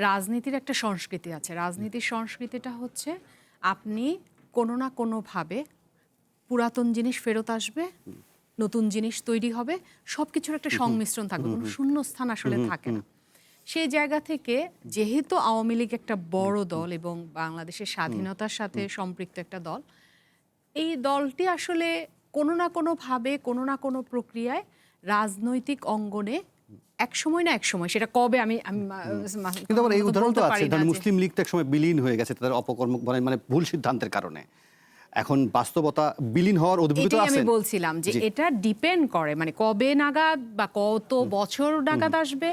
রাজনীতির একটা সংস্কৃতি আছে। রাজনীতির সংস্কৃতিটা হচ্ছে আপনি কোনো না কোনোভাবে পুরাতন জিনিস ফেরত আসবে, নতুন জিনিস তৈরি হবে, সবকিছুর একটা সংমিশ্রণ থাকবে, কোনো শূন্যস্থান আসলে থাকে না। সেই জায়গা থেকে যেহেতু আওয়ামী লীগ একটা বড় দল এবং বাংলাদেশের স্বাধীনতার সাথে সম্পৃক্ত একটা দল, এই দলটি আসলে কোনো না কোনোভাবে কোনো না কোনো প্রক্রিয়ায় রাজনৈতিক অঙ্গনে একসময় না একসময়, সেটা কবে আমি কিন্তু আবার এই উদাহরণ তো বলতে আছে, পারি না ধরেন যে- মুসলিম লীগ তো একসময় বিলীন হয়ে গেছে তাদের অপকর্ম মানে ভুল সিদ্ধান্তের কারণে। এখন বাস্তবতা বিলীন হওয়ার অভিভূত এটাই আমি আছেন। বলছিলাম যে জি। এটা ডিপেন্ড করে মানে কবে নাগাদ বা কত বছর নাগাদ আসবে,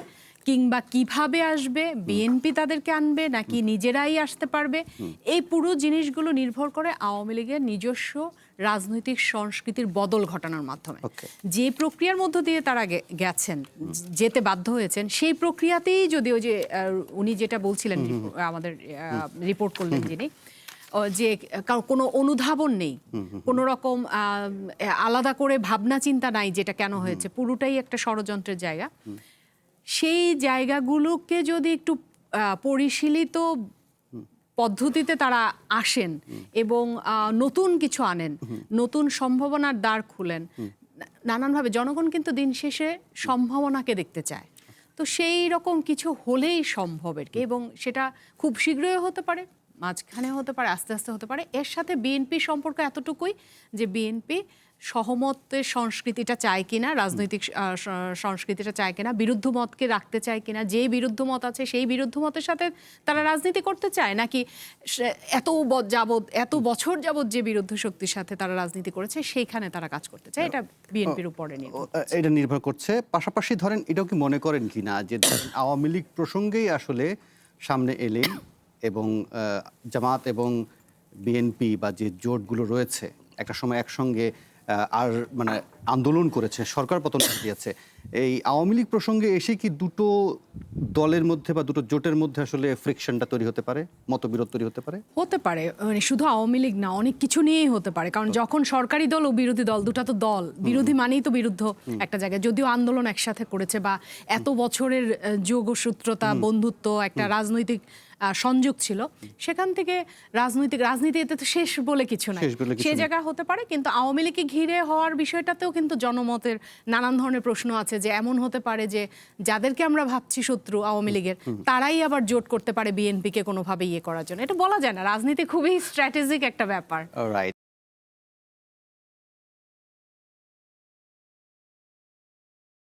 কিংবা কিভাবে আসবে, বিএনপি তাদেরকে আনবে নাকি নিজেরাই আসতে পারবে, এই পুরো জিনিসগুলো নির্ভর করে আওয়ামী লীগের নিজস্ব রাজনৈতিক সংস্কৃতির বদল ঘটানোর মাধ্যমে। Okay. যে প্রক্রিয়ার মধ্য দিয়ে তারা গেছেন, যেতে বাধ্য হয়েছেন, সেই প্রক্রিয়াতেই যদি ওই যে উনি যেটা বলছিলেন, আমাদের রিপোর্ট করলেন যিনি, যে কোনো অনুধাবন নেই, কোনো রকম আলাদা করে ভাবনা চিন্তা নাই যেটা কেন হয়েছে, পুরোটাই একটা ষড়যন্ত্রের জায়গা। সেই জায়গাগুলোকে যদি একটু পরিশীলিত পদ্ধতিতে তারা আসেন এবং নতুন কিছু আনেন, নতুন সম্ভাবনার দ্বার খুলেন, নানানভাবে জনগণ কিন্তু দিন শেষে সম্ভাবনাকে দেখতে চায়। তো সেই রকম কিছু হলেই সম্ভব আর কি, এবং সেটা খুব শীঘ্রই হতে পারে, মাঝখানে হতে পারে, আস্তে আস্তে হতে পারে। এর সাথে বিএনপি সম্পর্ক এতটুকুই যে বিএনপি সহমতের সংস্কৃতিটা চায় কিনা, রাজনৈতিক সংস্কৃতিটা চায় কিনা, বিরুদ্ধ মতকে রাখতে চায় কিনা, যে বিরুদ্ধ মত আছে সেই বিরুদ্ধ মতের সাথে তারা রাজনীতি করতে চায়, নাকি এত বছর যাবৎ যে বিরুদ্ধ শক্তির সাথে তারা রাজনীতি করেছে সেইখানে তারা কাজ করতে চায়, এটা বিএনপির উপরে এটা নির্ভর করছে। পাশাপাশি ধরেন এটাও কি মনে করেন কিনা যে আওয়ামী লীগ প্রসঙ্গেই আসলে সামনে এলেন এবং জামাত এবং বিএনপি বা যে জোটগুলো রয়েছে একটা সময় একসঙ্গে আর মানে আন্দোলন করেছে, সরকার পতন দিয়েছে। এই আওয়ামী লীগ প্রসঙ্গে এসে কি দুটো দলের মধ্যে বা দুটো জোটের মধ্যে আসলে ফ্রিকশনটা তৈরি হতে পারে, মতবিরোধ তৈরি হতে পারে? হতে পারে, মানে শুধু আওয়ামী লীগ না, অনেক কিছু নিয়েই হতে পারে। কারণ যখন সরকারি দল ও বিরোধী দল, দুটা তো দল, বিরোধী মানেই তো বিরুদ্ধ একটা জায়গায়, যদিও আন্দোলন একসাথে করেছে বা এত বছরের যোগসূত্রতা, বন্ধুত্ব, একটা রাজনৈতিক সংযোগ ছিল, সেখান থেকে রাজনীতি এতে তো শেষ বলে কিছু নাই, সে জায়গা হতে পারে। কিন্তু আওয়ামী লীগকে ঘিরে হওয়ার বিষয়টাতেও কিন্তু জনমতের নানান ধরনের প্রশ্ন আছে, যে এমন হতে পারে যে যাদেরকে আমরা ভাবছি শত্রু আওয়ামী লীগের, তারাই আবার জোট করতে পারে বিএনপিকে কোনোভাবে ইয়ে করার জন্য। এটা বলা যায় না, রাজনীতি খুবই স্ট্র্যাটেজিক একটা ব্যাপার। রাইট।